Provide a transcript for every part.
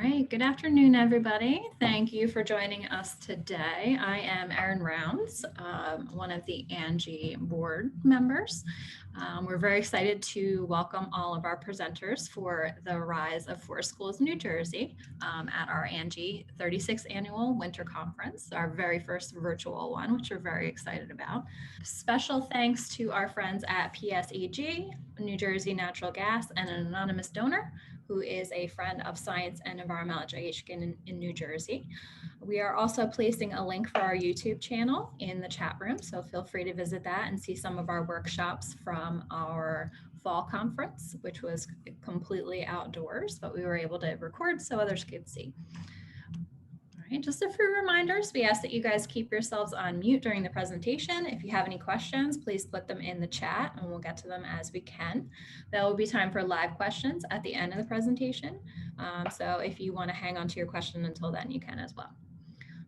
right, good afternoon, everybody. Thank you for joining us today. I am Erin Rounds, one of the ANJEE board members. We're very excited to welcome all of our presenters for the Rise of Forest Schools New Jersey at our ANJEE 36th Annual Winter Conference, our very first virtual one, which we're very excited about. Special thanks to our friends at PSEG, New Jersey Natural Gas, and an anonymous donor who is a friend of science and environmental education in New Jersey. We are also placing a link for our YouTube channel in the chat room, so feel free to visit that and see some of our workshops from our fall conference, which was completely outdoors, but we were able to record so others could see. All right, just a few reminders. We ask that you guys keep yourselves on mute during the presentation. If you have any questions, please put them in the chat and we'll get to them as we can. There will be time for live questions at the end of the presentation. So if you want to hang on to your question until then, you can as well.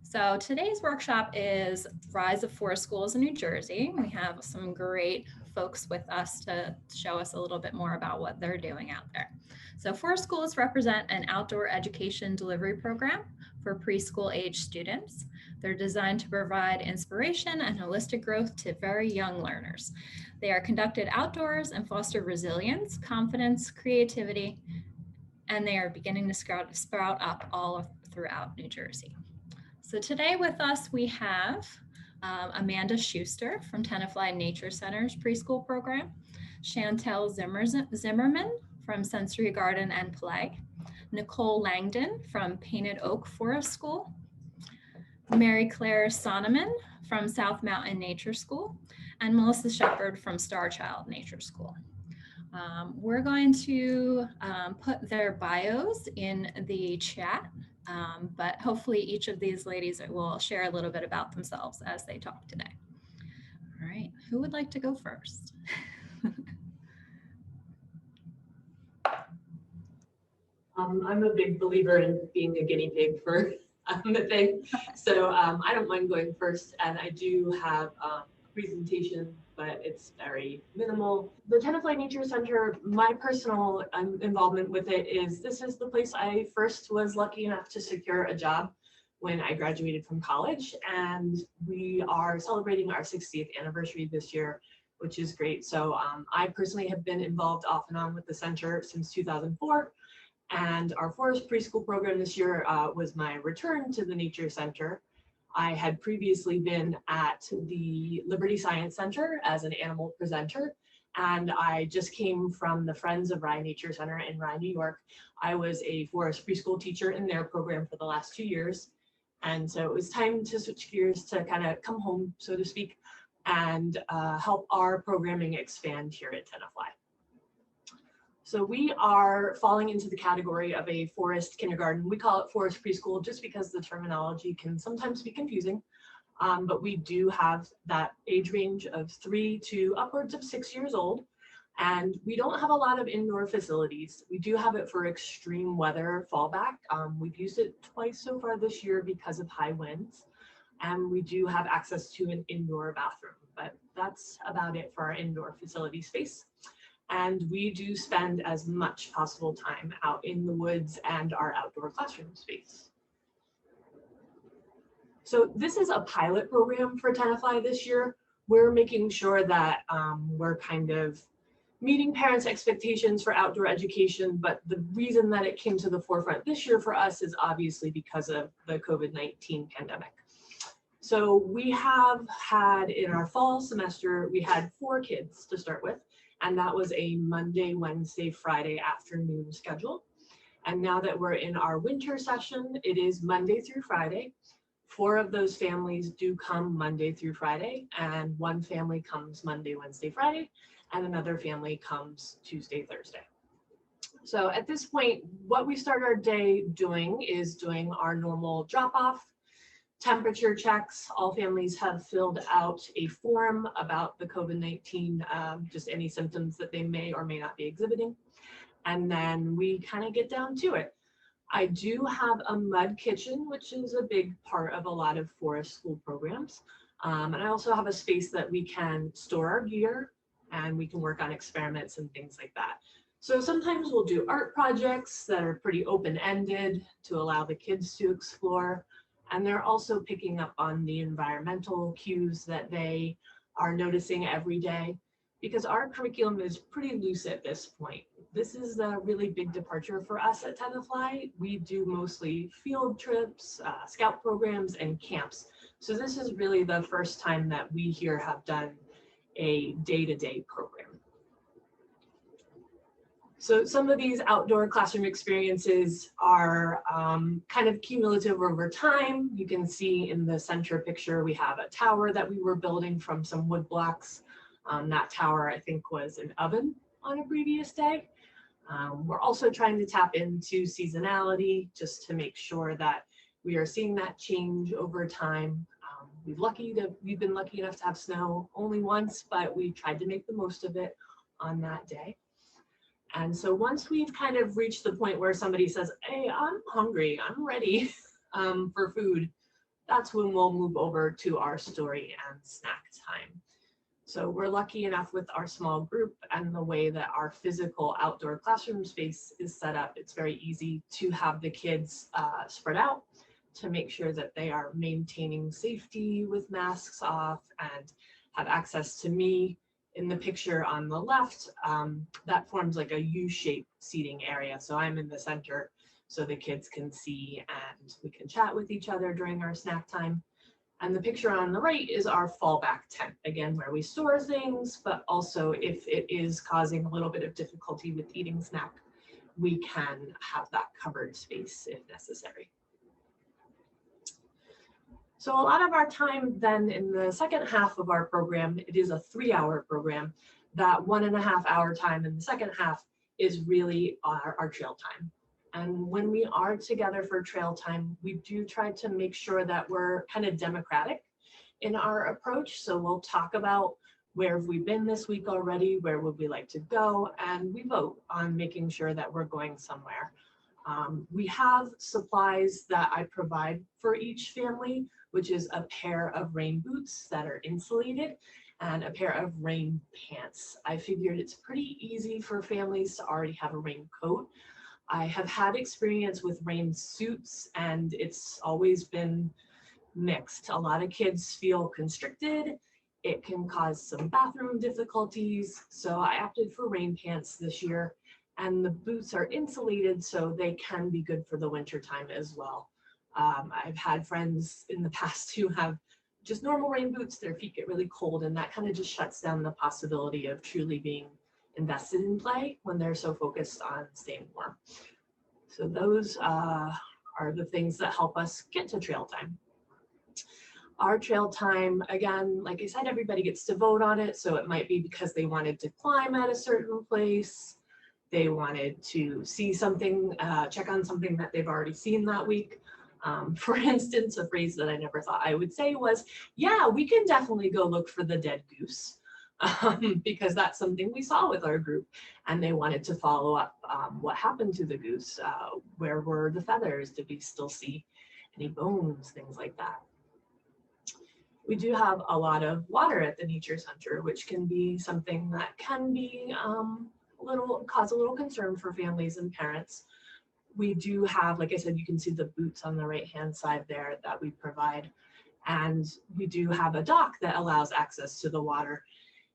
So today's workshop is Rise of Forest Schools in New Jersey. We have some great folks with us to show us a little bit more about what they're doing out there. So forest schools represent an outdoor education delivery program for preschool age students. They're designed to provide inspiration and holistic growth to very young learners. They are conducted outdoors and foster resilience, confidence, creativity, and they are beginning to sprout up all throughout New Jersey. So today with us, we have Amanda Schuster from Tenafly Nature Center's preschool program, Chantel Zimmerman from Sensory Garden and Play, Nicole Langdo from Painted Oak Forest School, Clair Sonneman from South Mountain Nature School, and Melissa Sheppard from Star Child Nature School. We're going to put their bios in the chat, but hopefully each of these ladies will share a little bit about themselves as they talk today. All right, who would like to go first? I'm a big believer in being a guinea pig for the thing. So I don't mind going first, and I do have a presentation, but it's very minimal. The Tenafly Nature Center, my personal involvement with it is this is the place I first was lucky enough to secure a job when I graduated from college, and we are celebrating our 60th anniversary this year, which is great. So I personally have been involved off and on with the center since 2004. And our forest preschool program this year was my return to the Nature Center. I had previously been at the Liberty Science Center as an animal presenter, and I just came from the Friends of Rye Nature Center in Rye, New York. I was a forest preschool teacher in their program for the last 2 years. And so it was time to switch gears to kind of come home, so to speak, and help our programming expand here at Tenafly. So we are falling into the category of a forest kindergarten. We call it forest preschool just because the terminology can sometimes be confusing, but we do have that age range of 3 to upwards of 6 years old. And we don't have a lot of indoor facilities. We do have it for extreme weather fallback. We've used it twice so far this year because of high winds. And we do have access to an indoor bathroom, but that's about it for our indoor facility space. And we do spend as much possible time out in the woods and our outdoor classroom space. So this is a pilot program for Tenafly this year. We're making sure that we're kind of meeting parents' expectations for outdoor education, but the reason that it came to the forefront this year for us is obviously because of the COVID-19 pandemic. So we have had in our fall semester, we had 4 kids to start with. And that was a Monday, Wednesday, Friday afternoon schedule. And now that we're in our winter session, it is Monday through Friday. 4 of those families do come Monday through Friday, and 1 family comes Monday, Wednesday, Friday, and another family comes Tuesday, Thursday. So at this point, what we start our day doing is doing our normal drop-off, temperature checks. All families have filled out a form about the COVID-19, just any symptoms that they may or may not be exhibiting. And then we kind of get down to it. I do have a mud kitchen, which is a big part of a lot of forest school programs. And I also have a space that we can store our gear and we can work on experiments and things like that. So sometimes we'll do art projects that are pretty open-ended to allow the kids to explore. And they're also picking up on the environmental cues that they are noticing every day, because our curriculum is pretty loose at this point. This is a really big departure for us at Tenafly. We do mostly field trips, scout programs, and camps. So this is really the first time that we here have done a day-to-day program. So some of these outdoor classroom experiences are kind of cumulative over time. You can see in the center picture, we have a tower that we were building from some wood blocks. That tower, I think, was an oven on a previous day. We're also trying to tap into seasonality just to make sure that we are seeing that change over time. We've been lucky enough to have snow only once, but we tried to make the most of it on that day. And so once we've kind of reached the point where somebody says, hey, I'm hungry, I'm ready for food, that's when we'll move over to our story and snack time. So we're lucky enough with our small group and the way that our physical outdoor classroom space is set up, it's very easy to have the kids spread out to make sure that they are maintaining safety with masks off and have access to me. In the picture on the left, that forms like a U-shaped seating area. So I'm in the center so the kids can see and we can chat with each other during our snack time. And the picture on the right is our fallback tent, again, where we store things, but also if it is causing a little bit of difficulty with eating snack, we can have that covered space if necessary. So a lot of our time then in the second half of our program, it is a 3-hour program. That 1.5 hour time in the second half is really our trail time. And when we are together for trail time, we do try to make sure that we're kind of democratic in our approach. So we'll talk about where have we been this week already, where would we like to go, and we vote on making sure that we're going somewhere. We have supplies that I provide for each family, which is a pair of rain boots that are insulated and a pair of rain pants. I figured it's pretty easy for families to already have a raincoat. I have had experience with rain suits and it's always been mixed. A lot of kids feel constricted. It can cause some bathroom difficulties. So I opted for rain pants this year, and the boots are insulated so they can be good for the winter time as well. I've had friends in the past who have just normal rain boots, their feet get really cold, and that kind of just shuts down the possibility of truly being invested in play when they're so focused on staying warm. So those are the things that help us get to trail time. Our trail time, again, like I said, everybody gets to vote on it. So it might be because they wanted to climb at a certain place, they wanted to see something, check on something that they've already seen that week. For instance, a phrase that I never thought I would say was, yeah, we can definitely go look for the dead goose, because that's something we saw with our group, and they wanted to follow up what happened to the goose, where were the feathers, did we still see any bones, things like that. We do have a lot of water at the Nature Center, which can be something that can be cause a little concern for families and parents. We do have, like I said, you can see the boots on the right-hand side there that we provide. And we do have a dock that allows access to the water.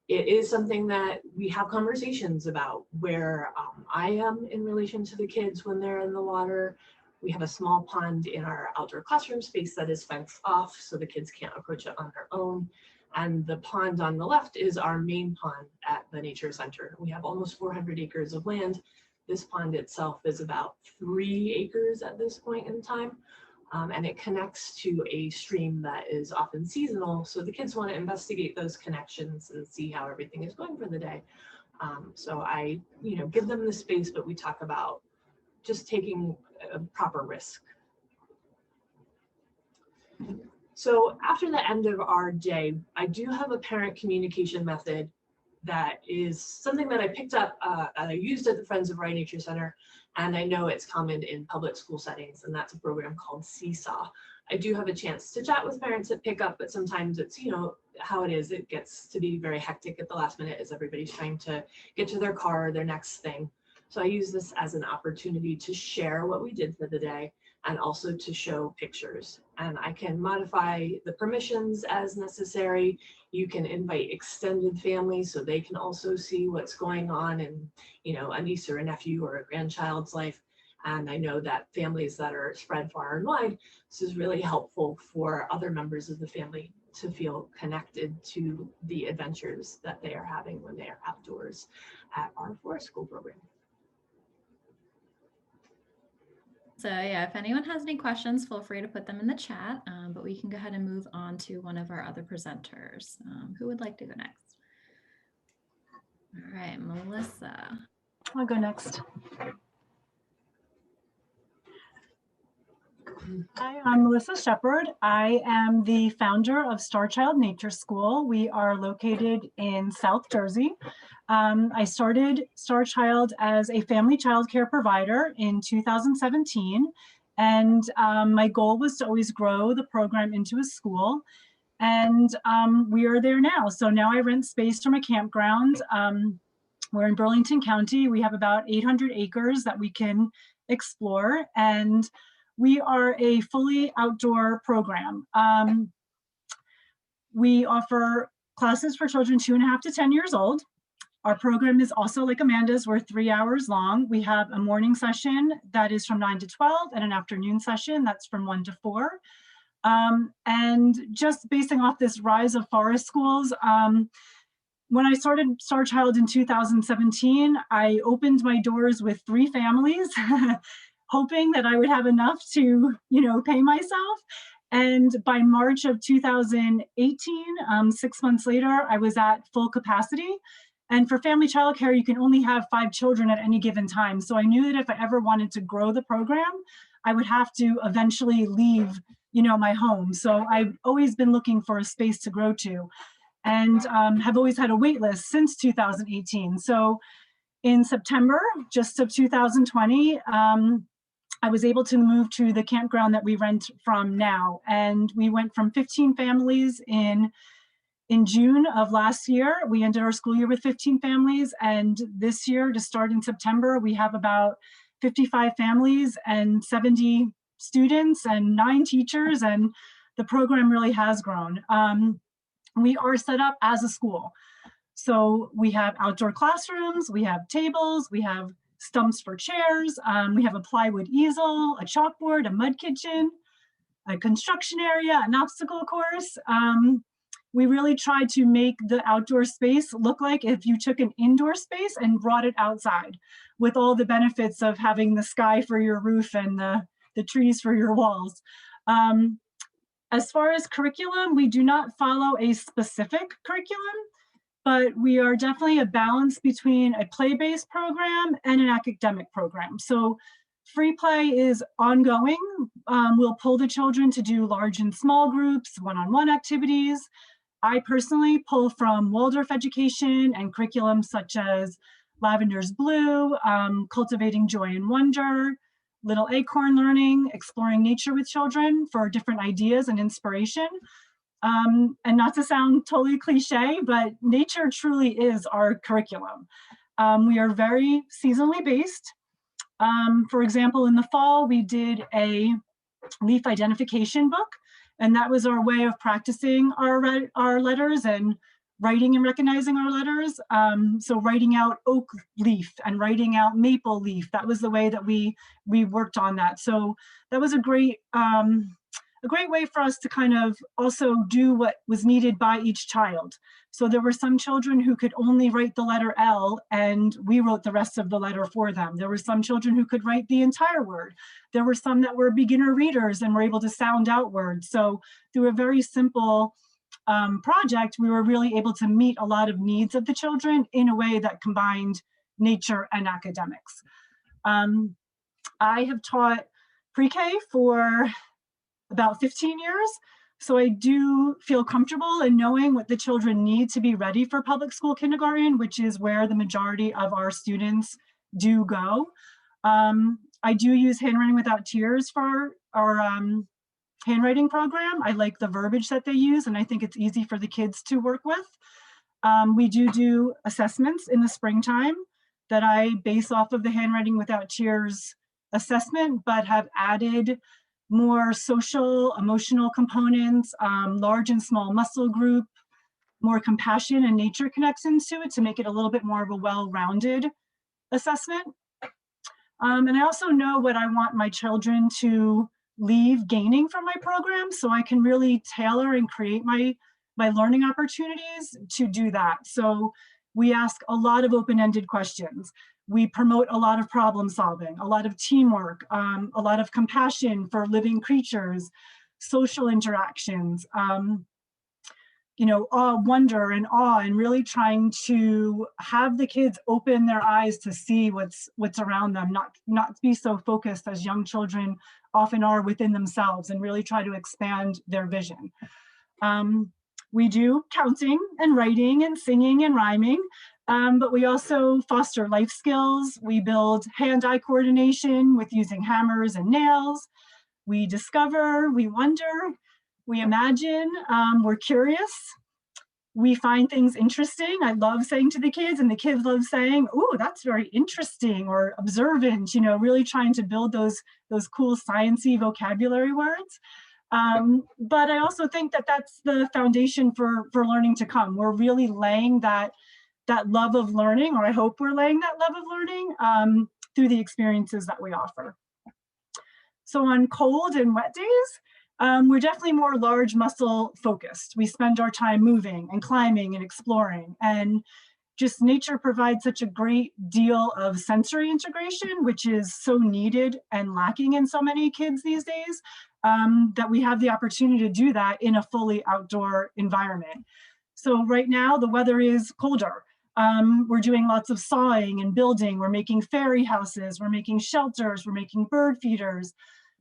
It is something that we have conversations about where I am in relation to the kids when they're in the water. We have a small pond in our outdoor classroom space that is fenced off so the kids can't approach it on their own. And the pond on the left is our main pond at the Nature Center. We have almost 400 acres of land. This pond itself is about 3 acres at this point in time. And it connects to a stream that is often seasonal. So the kids want to investigate those connections and see how everything is going for the day. So I, give them the space, but we talk about just taking a proper risk. So after the end of our day, I do have a parent communication method that is something that I picked up that I used at the Friends of Rye Nature Center, and I know it's common in public school settings, and that's a program called Seesaw. I do have a chance to chat with parents at pickup, but sometimes it's, how it is, it gets to be very hectic at the last minute as everybody's trying to get to their car or their next thing. So I use this as an opportunity to share what we did for the day and also to show pictures. And I can modify the permissions as necessary. You can invite extended families so they can also see what's going on in, a niece or a nephew or a grandchild's life. And I know that families that are spread far and wide, this is really helpful for other members of the family to feel connected to the adventures that they are having when they are outdoors at our forest school program. So yeah, if anyone has any questions, feel free to put them in the chat, but we can go ahead and move on to one of our other presenters. Who would like to go next? All right, Melissa. I'll go next. Hi, I'm Melissa Sheppard. I am the founder of Untitled Nature School. We are located in South Jersey. I started Untitled as a family child care provider in 2017, and my goal was to always grow the program into a school. And we are there now. So now I rent space from a campground. We're in Burlington County. We have about 800 acres that we can explore, and we are a fully outdoor program. We offer classes for children 2.5 to 10 years old. Our program is also like Amanda's, we're 3 hours long. We have a morning session that is from 9 to 12 and an afternoon session that's from 1 to 4. And just basing off this rise of forest schools, when I started Untitled in 2017, I opened my doors with 3 families, hoping that I would have enough to, pay myself. And by March of 2018, 6 months later, I was at full capacity. And for family childcare, you can only have 5 children at any given time. So I knew that if I ever wanted to grow the program, I would have to eventually leave, my home. So I've always been looking for a space to grow to, and have always had a wait list since 2018. So in September, just of 2020, I was able to move to the campground that we rent from now. And we went from 15 families in June of last year. We ended our school year with 15 families. And this year, to start in September, we have about 55 families and 70 students and 9 teachers. And the program really has grown. We are set up as a school. So we have outdoor classrooms, we have tables, we have stumps for chairs, we have a plywood easel, a chalkboard, a mud kitchen, a construction area, an obstacle course. We really try to make the outdoor space look like if you took an indoor space and brought it outside, with all the benefits of having the sky for your roof and the trees for your walls. As far as curriculum, we do not follow a specific curriculum, but we are definitely a balance between a play-based program and an academic program. So free play is ongoing. We'll pull the children to do large and small groups, one-on-one activities. I personally pull from Waldorf education and curriculum such as Lavender's Blue, Cultivating Joy and Wonder, Little Acorn Learning, Exploring Nature with Children for different ideas and inspiration. And not to sound totally cliche, but nature truly is our curriculum. We are very seasonally based. For example, in the fall, we did a leaf identification book, and that was our way of practicing our letters and writing and recognizing our letters. So writing out oak leaf and writing out maple leaf, that was the way that we worked on that. So that was a great way for us to kind of also do what was needed by each child. So there were some children who could only write the letter L, and we wrote the rest of the letter for them. There were some children who could write the entire word. There were some that were beginner readers and were able to sound out words. So through a very simple project, we were really able to meet a lot of needs of the children in a way that combined nature and academics. I have taught pre-K for about 15 years. So I do feel comfortable in knowing what the children need to be ready for public school kindergarten, which is where the majority of our students do go. I do use Handwriting Without Tears for our handwriting program. I like the verbiage that they use, and I think it's easy for the kids to work with. We do assessments in the springtime. that I base off of the Handwriting Without Tears assessment, but have added more social, emotional components, large and small muscle group, more compassion and nature connections to it to make it a little bit more of a well-rounded assessment. And I also know what I want my children to leave gaining from my program, so I can really tailor and create my learning opportunities to do that. So we ask a lot of open-ended questions. We promote a lot of problem solving, a lot of teamwork, a lot of compassion for living creatures, social interactions, wonder and awe, and really trying to have the kids open their eyes to see what's around them, not be so focused as young children often are within themselves, and really try to expand their vision. We do counting and writing and singing and rhyming, but we also foster life skills. We build hand-eye coordination with using hammers and nails. We discover, we wonder, we imagine, we're curious. We find things interesting. I love saying to the kids, and the kids love saying, "Oh, that's very interesting," or observant, really trying to build those cool sciencey vocabulary words. But I also think that that's the foundation for learning to come. We're really laying that love of learning, or I hope we're laying that love of learning through the experiences that we offer. So on cold and wet days, we're definitely more large muscle focused. We spend our time moving and climbing and exploring, and just nature provides such a great deal of sensory integration, which is so needed and lacking in so many kids these days, that we have the opportunity to do that in a fully outdoor environment. So right now the weather is colder. We're doing lots of sawing and building. We're making fairy houses, we're making shelters, we're making bird feeders,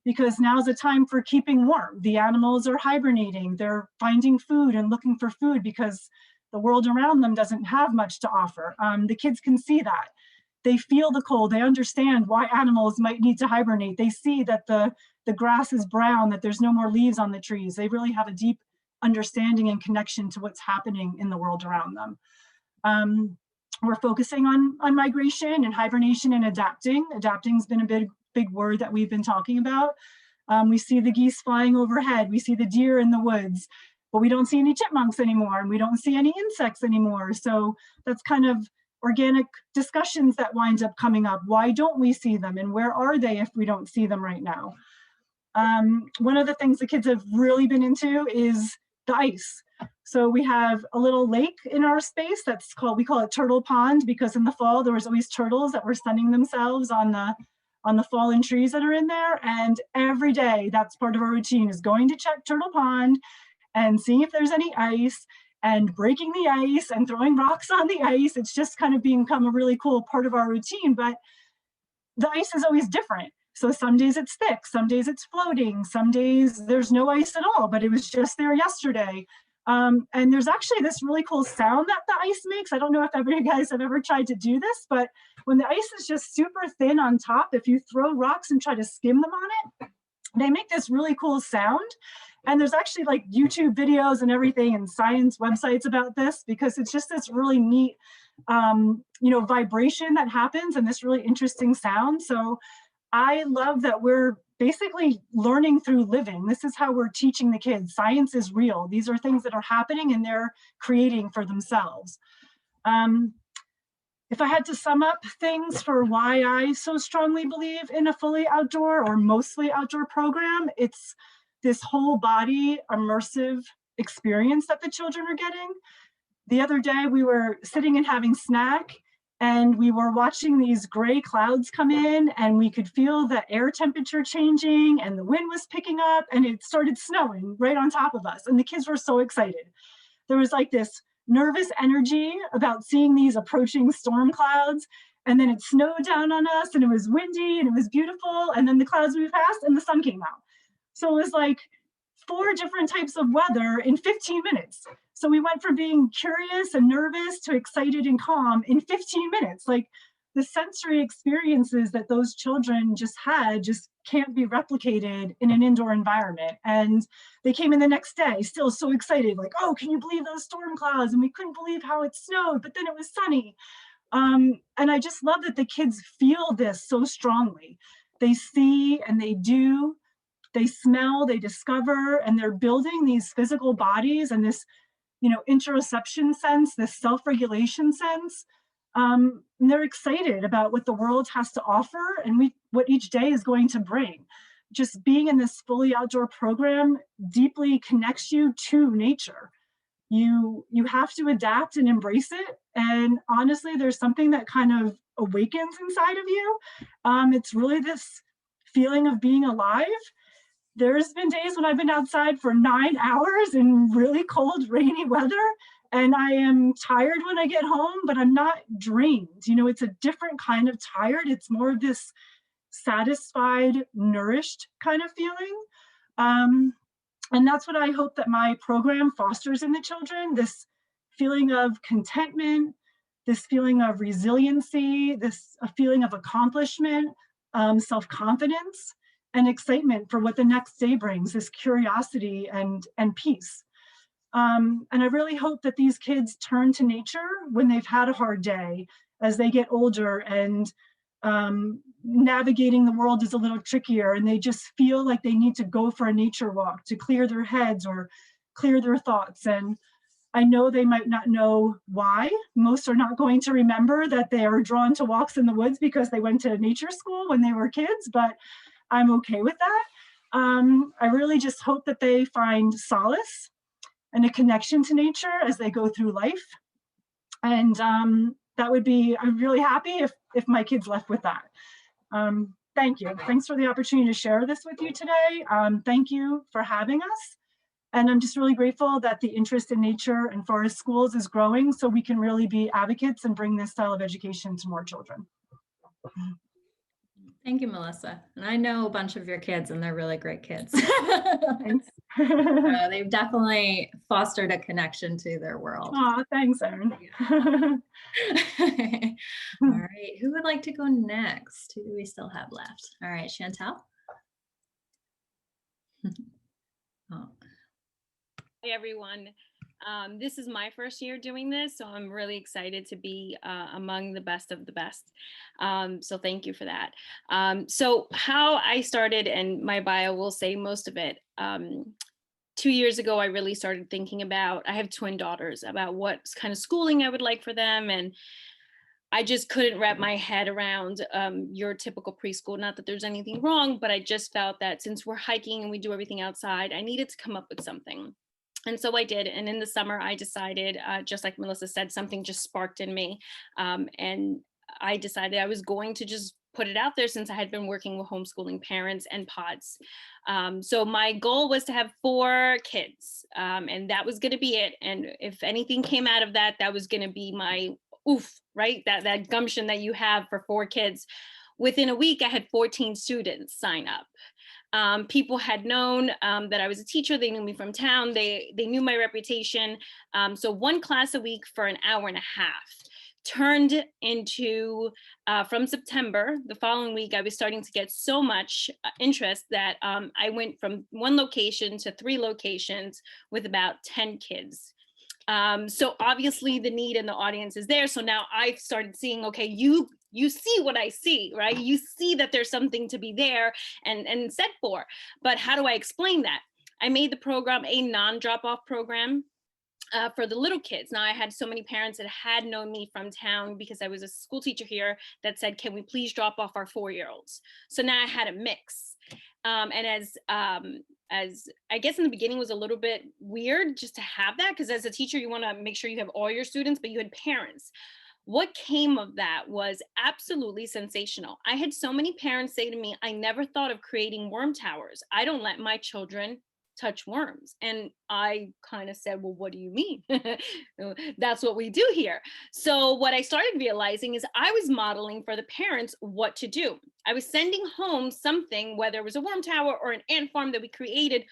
because now's the time for keeping warm. The animals are hibernating, they're finding food and looking for food because the world around them doesn't have much to offer. The kids can see that. They feel the cold, they understand why animals might need to hibernate. They see that the grass is brown, that there's no more leaves on the trees. They really have a deep understanding and connection to what's happening in the world around them. We're focusing on migration and hibernation and adapting. Adapting's been a big word that we've been talking about. We see the geese flying overhead, we see the deer in the woods, but we don't see any chipmunks anymore, and we don't see any insects anymore. So that's kind of organic discussions that winds up coming up. Why don't we see them, and where are they if we don't see them right now? One of the things the kids have really been into is the ice. So we have a little lake in our space we call it Turtle Pond, because in the fall there was always turtles that were sunning themselves on the fallen trees that are in there. And every day that's part of our routine, is going to check Turtle Pond and seeing if there's any ice and breaking the ice and throwing rocks on the ice. It's just kind of become a really cool part of our routine, but the ice is always different. So some days it's thick, some days it's floating, some days there's no ice at all, but it was just there yesterday. And there's actually this really cool sound that the ice makes. I don't know if you guys have ever tried to do this, but when the ice is just super thin on top, if you throw rocks and try to skim them on it, they make this really cool sound. And there's actually like YouTube videos and everything and science websites about this, because it's just this really neat, vibration that happens and this really interesting sound. So I love that we're basically learning through living. This is how we're teaching the kids. Science is real. These are things that are happening and they're creating for themselves. If I had to sum up things for why I so strongly believe in a fully outdoor or mostly outdoor program, it's this whole body immersive experience that the children are getting. The other day we were sitting and having snack, and we were watching these gray clouds come in, and we could feel the air temperature changing and the wind was picking up, and it started snowing right on top of us. And the kids were so excited. There was like this nervous energy about seeing these approaching storm clouds. And then it snowed down on us, and it was windy and it was beautiful. And then the clouds moved past and the sun came out. So it was like 4 different types of weather in 15 minutes. So we went from being curious and nervous to excited and calm in 15 minutes. Like, the sensory experiences that those children just had just can't be replicated in an indoor environment. And they came in the next day still so excited, like, oh, can you believe those storm clouds? And we couldn't believe how it snowed, but then it was sunny. And I just love that the kids feel this so strongly. They see and they do, they smell, they discover, and they're building these physical bodies and this, interoception sense, this self-regulation sense. And they're excited about what the world has to offer and what each day is going to bring. Just being in this fully outdoor program deeply connects you to nature. You have to adapt and embrace it. And honestly, there's something that kind of awakens inside of you. It's really this feeling of being alive. There's been days when I've been outside for 9 hours in really cold, rainy weather, and I am tired when I get home, but I'm not drained. It's a different kind of tired. It's more of this satisfied, nourished kind of feeling. And that's what I hope that my program fosters in the children, this feeling of contentment, this feeling of resiliency, a feeling of accomplishment, self-confidence, and excitement for what the next day brings, this curiosity and peace. And I really hope that these kids turn to nature when they've had a hard day, as they get older and navigating the world is a little trickier, and they just feel like they need to go for a nature walk to clear their heads or clear their thoughts. And I know they might not know why. Most are not going to remember that they are drawn to walks in the woods because they went to nature school when they were kids, but I'm okay with that. I really just hope that they find solace and a connection to nature as they go through life. And I'm really happy if my kids left with that. Thank you. Thanks for the opportunity to share this with you today. Thank you for having us. And I'm just really grateful that the interest in nature and forest schools is growing, so we can really be advocates and bring this style of education to more children. Thank you, Melissa. And I know a bunch of your kids, and they're really great kids. Thanks. They've definitely fostered a connection to their world. Oh, thanks, Erin. All right, who would like to go next? Who do we still have left? All right, Chantel. Oh. Hey, everyone. This is my first year doing this, so I'm really excited to be among the best of the best. So thank you for that. So how I started, and my bio will say most of it. 2 years ago, I really started thinking about, I have twin daughters, about what kind of schooling I would like for them. And I just couldn't wrap my head around your typical preschool. Not that there's anything wrong, but I just felt that since we're hiking and we do everything outside, I needed to come up with something. And so I did. And in the summer, I decided, just like Melissa said, something just sparked in me. And I decided I was going to just put it out there, since I had been working with homeschooling parents and pods. So my goal was to have 4 kids, and that was going to be it. And if anything came out of that, that was going to be my oof, right? That gumption that you have for 4 kids. Within a week, I had 14 students sign up. People had known that I was a teacher. They knew me from town. They knew my reputation. So 1 class a week for an hour and a half turned into, from September, the following week, I was starting to get so much interest that I went from 1 location to 3 locations with about 10 kids. So obviously the need in the audience is there. So now I've started seeing, okay, you see what I see, right? You see that there's something to be there and set for, but how do I explain that? I made the program a non-drop-off program for the little kids. Now, I had so many parents that had known me from town because I was a school teacher here that said, can we please drop off our 4-year-olds? So now I had a mix. And as I guess in the beginning was a little bit weird just to have that, because as a teacher, you want to make sure you have all your students, but you had parents. What came of that was absolutely sensational. I had so many parents say to me, I never thought of creating worm towers. I don't let my children touch worms. And I kind of said, well, what do you mean? That's what we do here. So what I started realizing is I was modeling for the parents what to do. I was sending home something, whether it was a worm tower or an ant farm that we created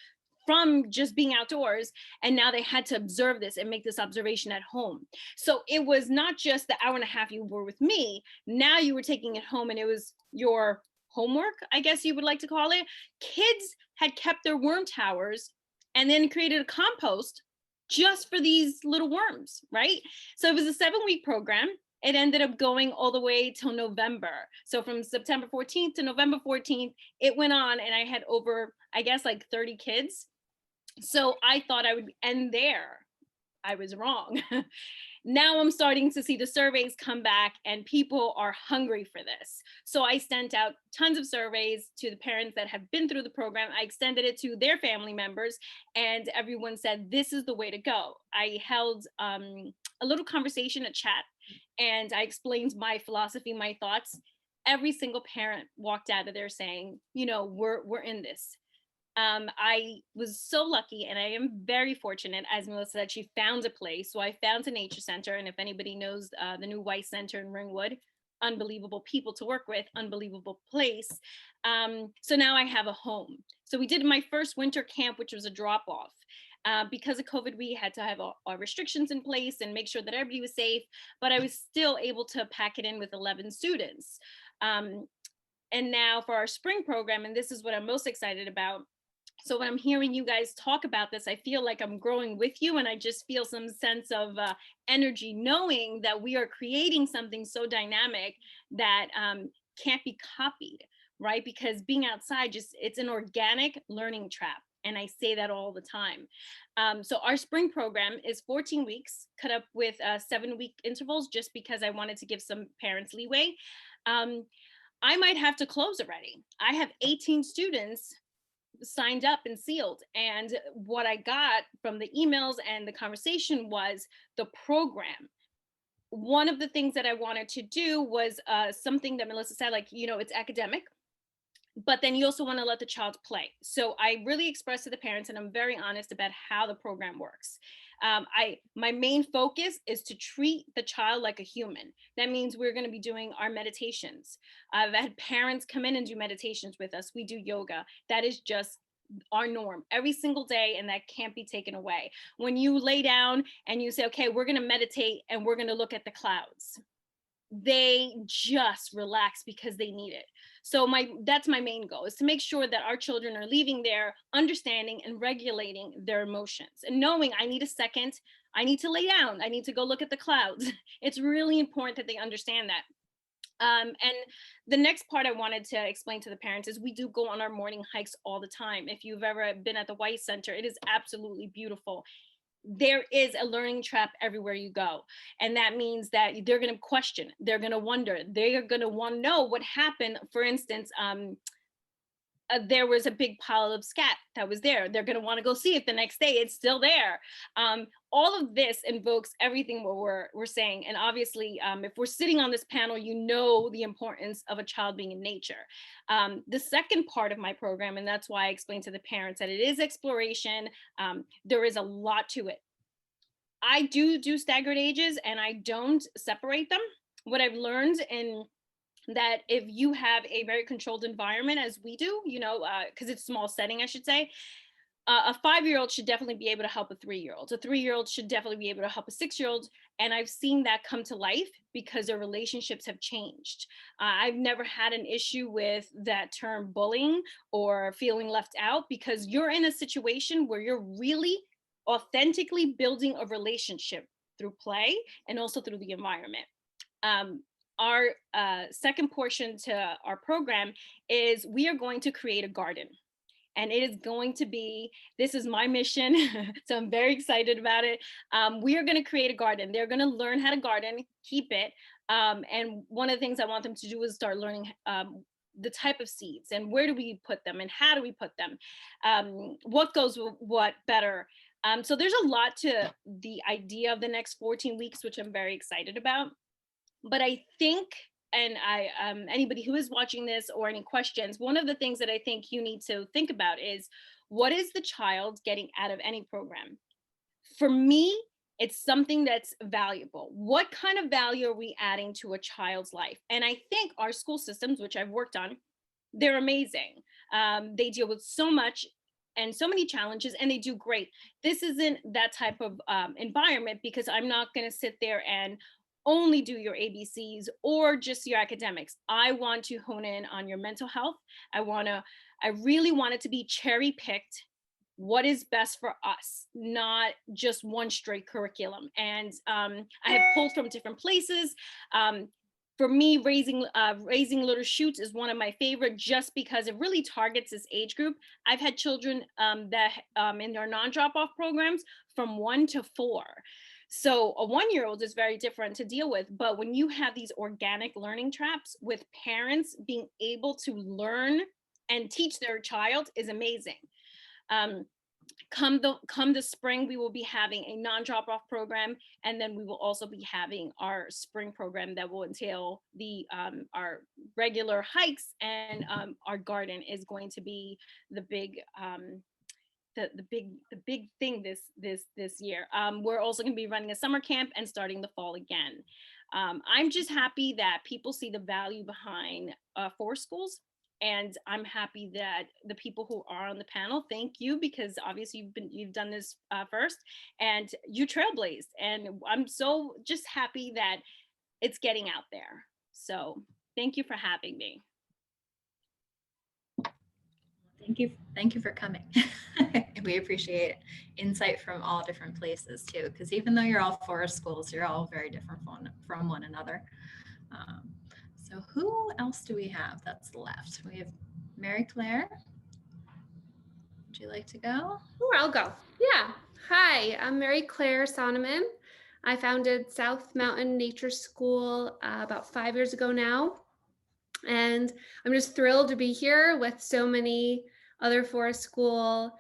from just being outdoors, and now they had to observe this and make this observation at home. So it was not just the hour and a half you were with me, now you were taking it home and it was your homework, I guess you would like to call it. Kids had kept their worm towers and then created a compost just for these little worms, right? So it was a 7-week program. it ended up going all the way till November. So from September 14th to November 14th, it went on, and I had over, I guess, like 30 kids. So I thought I would end there. I was wrong. Now I'm starting to see the surveys come back and people are hungry for this. So I sent out tons of surveys to the parents that have been through the program. I extended it to their family members, and everyone said, this is the way to go. I held a little conversation, a chat, and I explained my philosophy, my thoughts. Every single parent walked out of there saying, you know, we're in this. I was so lucky, and I am very fortunate, as Melissa said, she found a place. So I found a nature center, and if anybody knows the new White Center in Ringwood, unbelievable people to work with, unbelievable place. So now I have a home. So we did my first winter camp, which was a drop-off. Because of COVID, we had to have our restrictions in place and make sure that everybody was safe, but I was still able to pack it in with 11 students. And now for our spring program, and this is what I'm most excited about. So when I'm hearing you guys talk about this, I feel like I'm growing with you, and I just feel some sense of energy, knowing that we are creating something so dynamic that can't be copied, right? Because being outside, it's an organic learning trap. And I say that all the time. So our spring program is 14 weeks, cut up with 7-week intervals, just because I wanted to give some parents leeway. I might have to close already. I have 18 students signed up and sealed. And what I got from the emails and the conversation was the program. One of the things that I wanted to do was something that Melissa said, like, you know, it's academic, but then you also want to let the child play. So I really expressed to the parents, and I'm very honest about how the program works. My main focus is to treat the child like a human. That means we're going to be doing our meditations. I've had parents come in and do meditations with us. We do yoga. That is just our norm every single day, and that can't be taken away. When you lay down and you say, okay, we're going to meditate and we're going to look at the clouds, they just relax because they need it. So that's my main goal, is to make sure that our children are leaving there understanding and regulating their emotions and knowing, I need a second, I need to lay down, I need to go look at the clouds. It's really important that they understand that. And the next part I wanted to explain to the parents is we do go on our morning hikes all the time. If you've ever been at the White Center, it is absolutely beautiful. There is a learning trap everywhere you go. And that means that they're going to question, they're going to wonder, they're going to want to know what happened. For instance, there was a big pile of scat that was there. They're going to want to go see it the next day. It's still there. All of this invokes everything what we're saying. And obviously, if we're sitting on this panel, you know the importance of a child being in nature. The second part of my program, and that's why I explained to the parents that it is exploration. There is a lot to it. I do staggered ages, and I don't separate them. What I've learned in that, if you have a very controlled environment, as we do, you know, because it's a small setting, I should say, a 5-year-old should definitely be able to help a 3-year-old. A 3-year-old should definitely be able to help a 6-year-old. And I've seen that come to life because their relationships have changed. I've never had an issue with that term bullying or feeling left out, because you're in a situation where you're really authentically building a relationship through play and also through the environment. Our second portion to our program is we are going to create a garden. And it is going to be, this is my mission, so I'm very excited about it. We are going to create a garden. They're going to learn how to garden, keep it. And one of the things I want them to do is start learning the type of seeds and where do we put them and how do we put them, what goes with what better. So there's a lot to the idea of the next 14 weeks, which I'm very excited about. But I think, and anybody who is watching this or any questions, one of the things that I think you need to think about is, what is the child getting out of any program? For me, it's something that's valuable. What kind of value are we adding to a child's life? And I think our school systems, which I've worked on, they're amazing. They deal with so much and so many challenges, and they do great. This isn't that type of environment, because I'm not going to sit there and only do your ABCs or just your academics. I want to hone in on your mental health. I really want it to be cherry picked, what is best for us, not just one straight curriculum. And I have pulled from different places. For me, raising little shoots is one of my favorite, just because it really targets this age group. I've had children that in their non-drop-off programs from 1 to 4. So a 1-year-old is very different to deal with, but when you have these organic learning traps with parents being able to learn and teach their child is amazing. Come the spring, we will be having a non-drop-off program, and then we will also be having our spring program that will entail the our regular hikes, and our garden is going to be the big the big thing this year. We're also going to be running a summer camp and starting the fall again. I'm just happy that people see the value behind forest schools. And I'm happy that the people who are on the panel, thank you, because obviously you've done this first, and you trailblazed. And I'm so just happy that it's getting out there. So thank you for having me. Thank you for coming. We appreciate insight from all different places too, because even though you're all forest schools, you're all very different from one another. So who else do we have that's left? We have Mary Claire. Would you like to go? Sure, I'll go. Yeah. Hi, I'm Mary Claire Sonneman. I founded South Mountain Nature School about 5 years ago now. And I'm just thrilled to be here with so many other forest school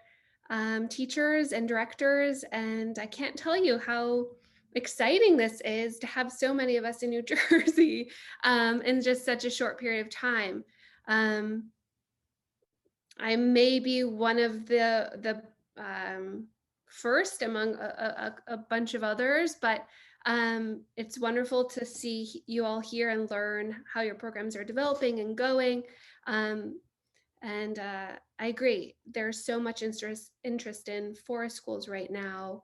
teachers and directors. And I can't tell you how exciting this is to have so many of us in New Jersey in just such a short period of time. I may be one of the first among a bunch of others, but it's wonderful to see you all here and learn how your programs are developing and going. And I agree, there's so much interest in forest schools right now.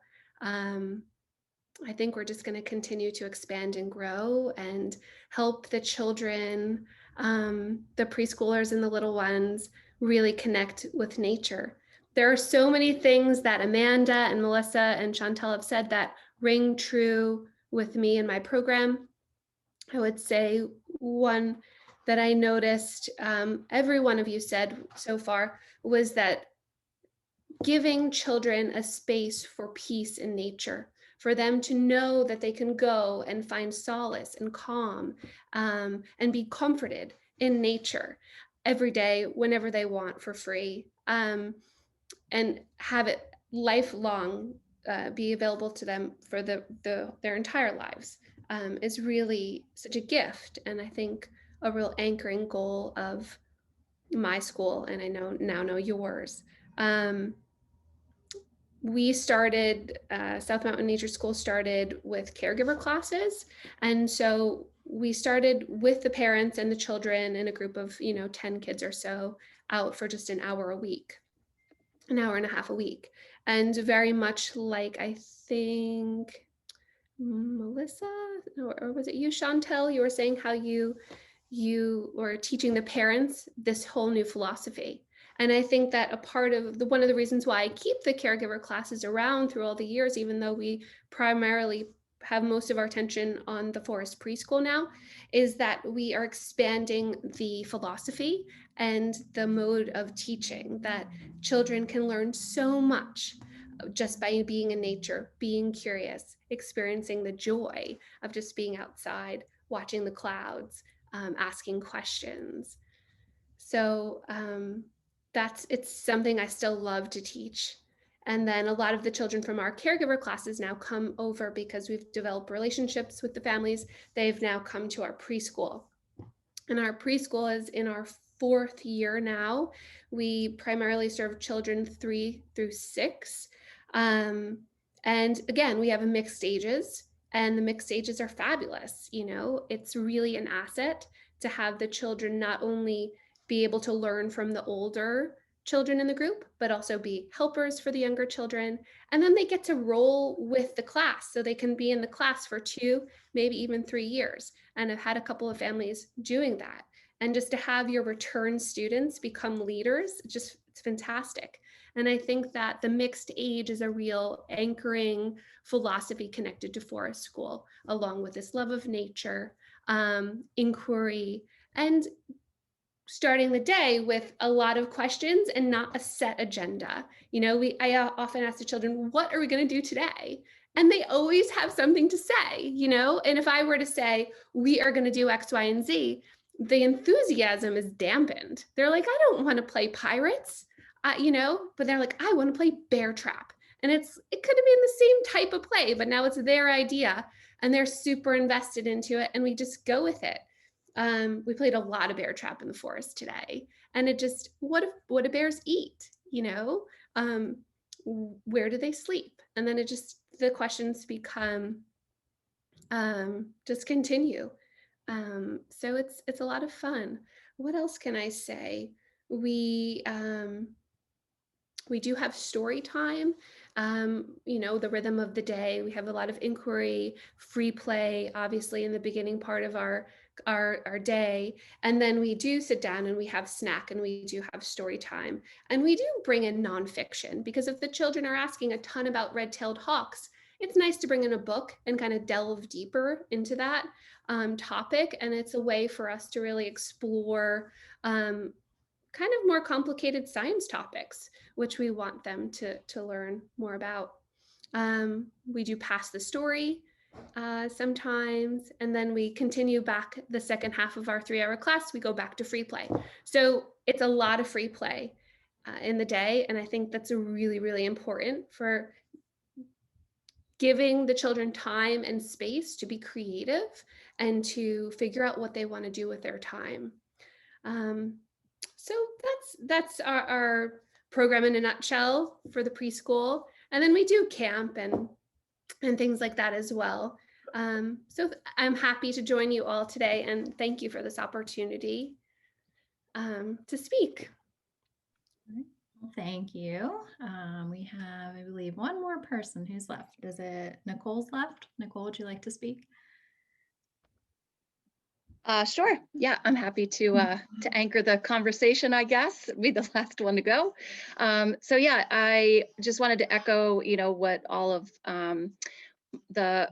I think we're just going to continue to expand and grow and help the children, the preschoolers and the little ones, really connect with nature. There are so many things that Amanda and Melissa and Chantel have said that ring true with me in my program. I would say one that I noticed every one of you said so far was that giving children a space for peace in nature, for them to know that they can go and find solace and calm and be comforted in nature every day, whenever they want, for free, and have it lifelong be available to them for their entire lives, is really such a gift. And I think a real anchoring goal of my school, and I now know yours. We started, South Mountain Nature School started with caregiver classes. And so we started with the parents and the children in a group of, 10 kids or so, out for just an hour a week, an hour and a half a week. And very much like, I think, Melissa, or was it you, Chantel, you were saying how you were teaching the parents this whole new philosophy. And I think that a part of one of the reasons why I keep the caregiver classes around through all the years, even though we primarily have most of our attention on the forest preschool now, is that we are expanding the philosophy and the mode of teaching, that children can learn so much just by being in nature, being curious, experiencing the joy of just being outside, watching the clouds, asking questions. So it's something I still love to teach. And then a lot of the children from our caregiver classes now come over because we've developed relationships with the families. They've now come to our preschool. And our preschool is in our 4th year now. We primarily serve children 3 through 6. And again, we have a mixed ages, and the mixed ages are fabulous. It's really an asset to have the children not only be able to learn from the older children in the group, but also be helpers for the younger children. And then they get to roll with the class, so they can be in the class for 2, maybe even 3 years. And I've had a couple of families doing that. And just to have your return students become leaders, it's fantastic. And I think that the mixed age is a real anchoring philosophy connected to forest school, along with this love of nature, inquiry, and starting the day with a lot of questions and not a set agenda. You know, I often ask the children, what are we going to do today? And they always have something to say, you know, and if I were to say, we are going to do X, Y, and Z, the enthusiasm is dampened. They're like, I don't want to play pirates, you know, but they're like, I want to play bear trap. And it could have been the same type of play, but now it's their idea and they're super invested into it. And we just go with it. We played a lot of bear trap in the forest today, and it just, what do bears eat? You know, where do they sleep? And then the questions become, just continue. So it's a lot of fun. What else can I say? We do have story time, you know, the rhythm of the day. We have a lot of inquiry, free play, obviously in the beginning part of our day. And then we do sit down and we have snack and we do have story time. And we do bring in nonfiction, because if the children are asking a ton about red-tailed hawks, it's nice to bring in a book and kind of delve deeper into that topic. And it's a way for us to really explore kind of more complicated science topics, which we want them to learn more about. We do pass the story sometimes, and then we continue back the second half of our 3-hour class. We go back to free play. So it's a lot of free play in the day. And I think that's really, really important for giving the children time and space to be creative and to figure out what they want to do with their time. So that's our program in a nutshell for the preschool. And then we do camp and things like that as well. So I'm happy to join you all today, and thank you for this opportunity to speak. Well, thank you. We have, I believe, one more person who's left. Is it Nicole's left? Nicole, would you like to speak? Sure. Yeah, I'm happy to anchor the conversation, I guess, be the last one to go. So yeah, I just wanted to echo, you know, what all of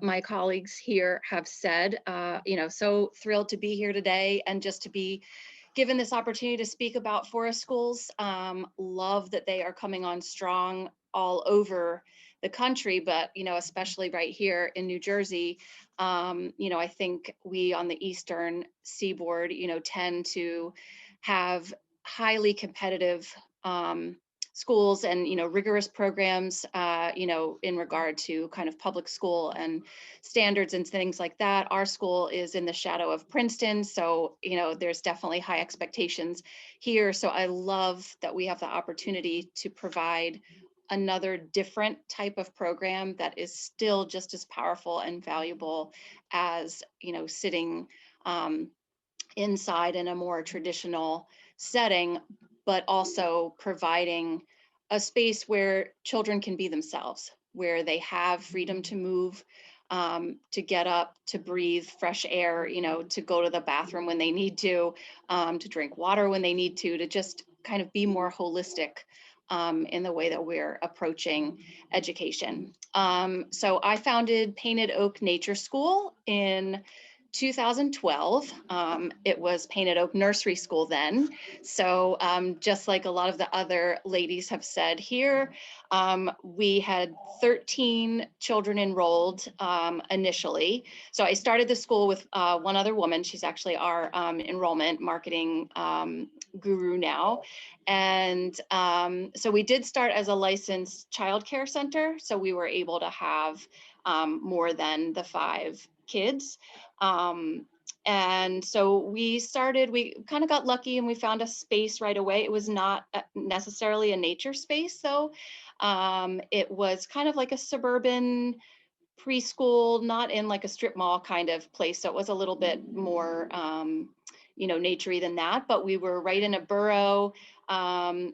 my colleagues here have said. You know, so thrilled to be here today and just to be given this opportunity to speak about forest schools. Love that they are coming on strong all over the country, but, you know, especially right here in New Jersey. You know, I think we on the Eastern Seaboard, you know, tend to have highly competitive schools and, you know, rigorous programs, you know, in regard to kind of public school and standards and things like that. Our school is in the shadow of Princeton. So, you know, there's definitely high expectations here. So I love that we have the opportunity to provide another different type of program that is still just as powerful and valuable as, you know, sitting inside in a more traditional setting, but also providing a space where children can be themselves, where they have freedom to move, to get up, to breathe fresh air, you know, to go to the bathroom when they need to drink water when they need to just kind of be more holistic in the way that we're approaching education. So I founded Painted Oak Nature School in 2012. It was Painted Oak Nursery School then. So just like a lot of the other ladies have said here, we had 13 children enrolled initially. So I started the school with one other woman. She's actually our enrollment marketing guru now. And so we did start as a licensed childcare center. So we were able to have more than the 5 kids. And so we kind of got lucky and we found a space right away. It was not necessarily a nature space though. It was kind of like a suburban preschool, not in like a strip mall kind of place. So it was a little bit more, you know, naturey than that, but we were right in a borough.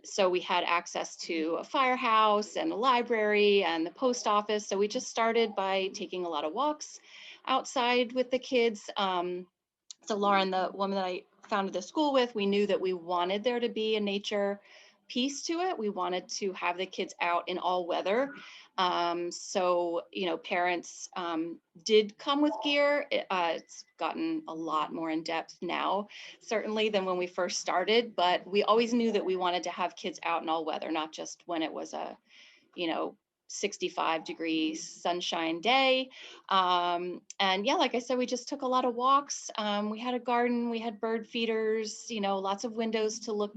So we had access to a firehouse and a library and the post office. So we just started by taking a lot of walks outside with the kids. So Lauren, the woman that I founded the school with, we knew that we wanted there to be a nature piece to it. We wanted to have the kids out in all weather. So, parents did come with gear. It's gotten a lot more in depth now, certainly, than when we first started, but we always knew that we wanted to have kids out in all weather, not just when it was a, 65-degree sunshine day. And yeah, like I said, we just took a lot of walks. We had a garden, we had bird feeders, lots of windows to look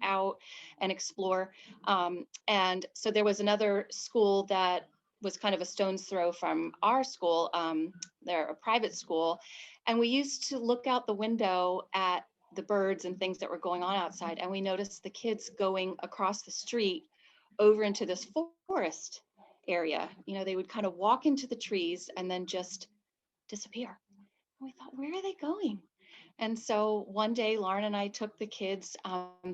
out and explore. And so there was another school that was kind of a stone's throw from our school. They're a private school. And we used to look out the window at the birds and things that were going on outside. And we noticed the kids going across the street over into this forest area. They would kind of walk into the trees and then just disappear. And we thought, where are they going? And so one day, Lauren and I took the kids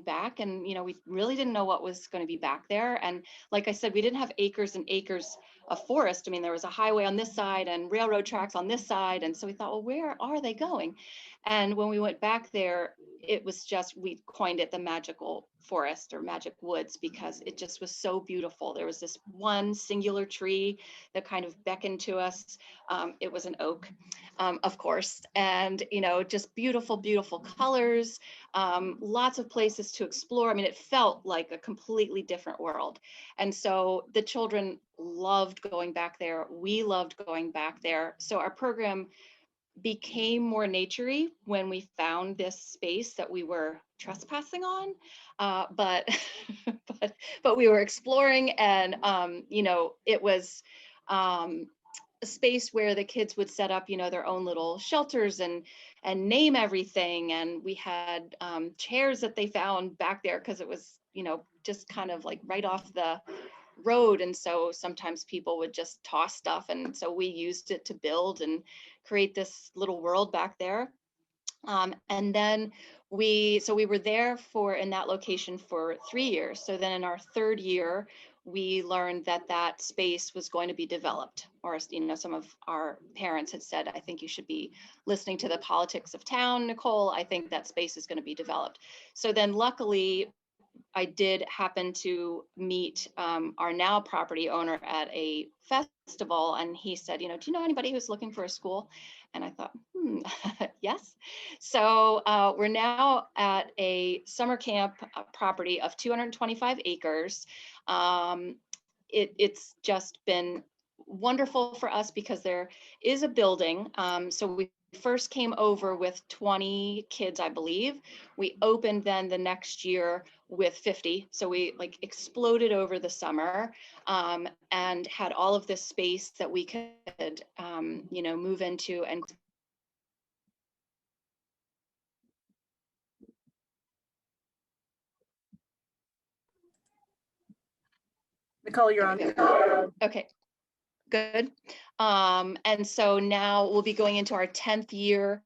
back, and we really didn't know what was going to be back there. And like I said, we didn't have acres and acres of forest. I mean, there was a highway on this side and railroad tracks on this side. And so we thought, well, where are they going? And when we went back there, it was just, we coined it the magical forest or magic woods, because it just was so beautiful. There was this one singular tree that kind of beckoned to us. It was an oak, of course, and just beautiful, beautiful colors, lots of places to explore. I mean, it felt like a completely different world. And so the children loved going back there. We loved going back there. So our program became more naturey when we found this space that we were trespassing on, but but we were exploring, and it was a space where the kids would set up their own little shelters and name everything. And we had chairs that they found back there, because it was just kind of like right off the road, and so sometimes people would just toss stuff, and so we used it to build and create this little world back there. And then we were there in that location for 3 years. So then in our third year, we learned that space was going to be developed, or some of our parents had said, I think you should be listening to the politics of town, Nicole. I think that space is going to be developed. So then luckily, I did happen to meet our now property owner at a festival, and he said, do you know anybody who's looking for a school? And I thought, yes. So we're now at a summer camp property of 225 acres. It's just been wonderful for us because there is a building. So we first came over with 20 kids, I believe. We opened then the next year with 50. So we exploded over the summer, and had all of this space that we could, move into. And Nicole, you're on. okay, good. And so now we'll be going into our 10th year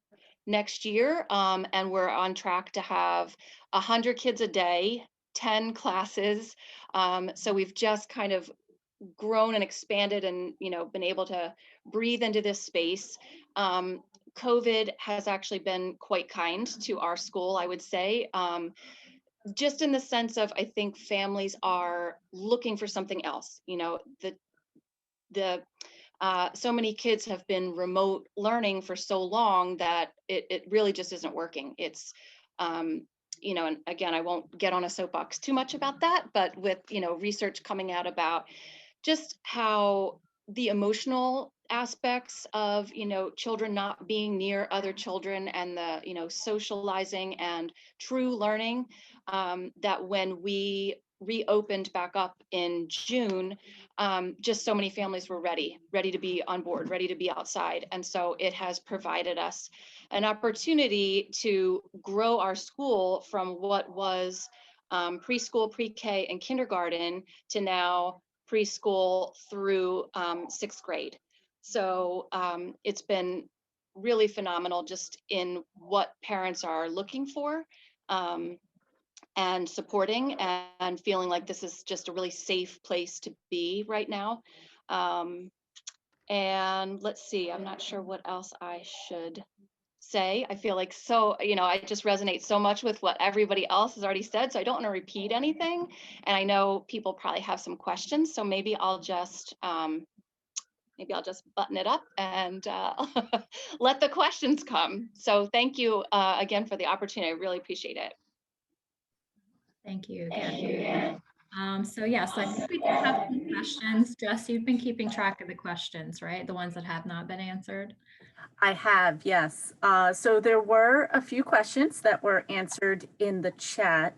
next year, and we're on track to have 100 kids a day, 10 classes. So we've just kind of grown and expanded, and been able to breathe into this space. COVID has actually been quite kind to our school, I would say, just in the sense of, I think families are looking for something else. So many kids have been remote learning for so long that it really just isn't working. It's, and again, I won't get on a soapbox too much about that, but with, research coming out about just how the emotional aspects of, children not being near other children, and the, socializing and true learning, that when we reopened back up in June, just so many families were ready to be on board, ready to be outside. And so it has provided us an opportunity to grow our school from what was preschool, pre-K, and kindergarten to now preschool through 6th grade. So it's been really phenomenal just in what parents are looking for, and supporting, and feeling like this is just a really safe place to be right now. And let's see, I'm not sure what else I should say. I feel like I just resonate so much with what everybody else has already said, so I don't want to repeat anything. And I know people probably have some questions, so maybe I'll just button it up and let the questions come. So thank you again for the opportunity. I really appreciate it. Thank you again. So yes, I think we do have some questions. Jess, you've been keeping track of the questions, right? The ones that have not been answered. I have, yes. So there were a few questions that were answered in the chat,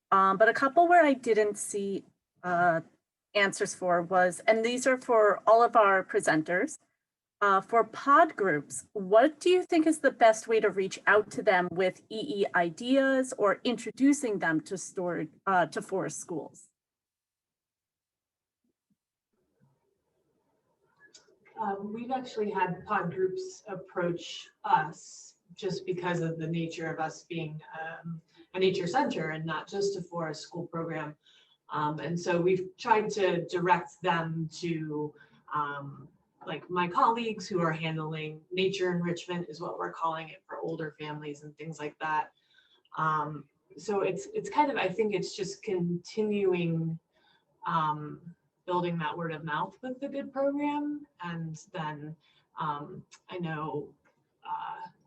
but a couple where I didn't see answers for was, and these are for all of our presenters, for pod groups, what do you think is the best way to reach out to them with EE ideas or introducing them to forest schools? We've actually had pod groups approach us just because of the nature of us being a nature center and not just a forest school program. And so we've tried to direct them to like my colleagues who are handling nature enrichment is what we're calling it for older families and things like that. So it's kind of, I think it's just continuing building that word of mouth with the good program. And then I know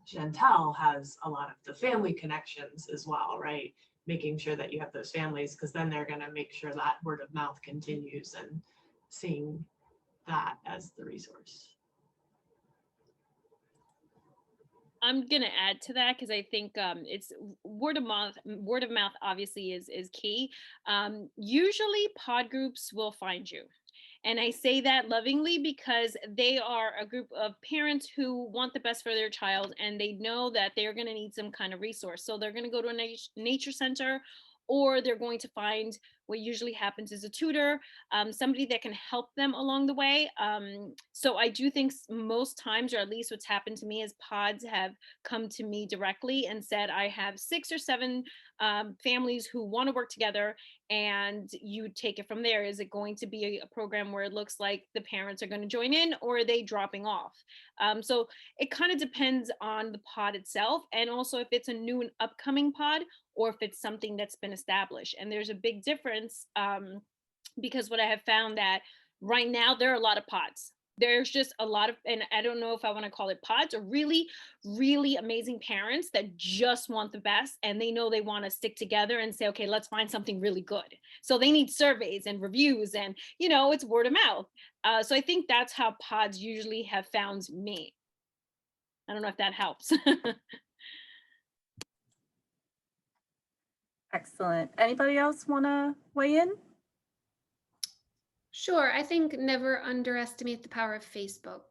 Chantel has a lot of the family connections as well, right? Making sure that you have those families, because then they're going to make sure that word of mouth continues and seeing that as the resource. I'm gonna add to that because I think it's word of mouth obviously is key. Usually pod groups will find you. And I say that lovingly because they are a group of parents who want the best for their child and they know that they're going to need some kind of resource. So they're going to go to a nature center, or they're going to find what usually happens is a tutor, somebody that can help them along the way. So I do think most times, or at least what's happened to me, is pods have come to me directly and said, I have 6 or 7 families who want to work together, and you take it from there. Is it going to be a program where it looks like the parents are going to join in, or are they dropping off? So it kind of depends on the pod itself, and also if it's a new and upcoming pod, or if it's something that's been established. And there's a big difference because what I have found that right now there are a lot of pods. There's just a lot of, and I don't know if I want to call it pods, or really, really amazing parents that just want the best, and they know they want to stick together and say, okay, let's find something really good. So they need surveys and reviews, and it's word of mouth. So I think that's how pods usually have found me. I don't know if that helps. Excellent. Anybody else want to weigh in? Sure. I think never underestimate the power of Facebook.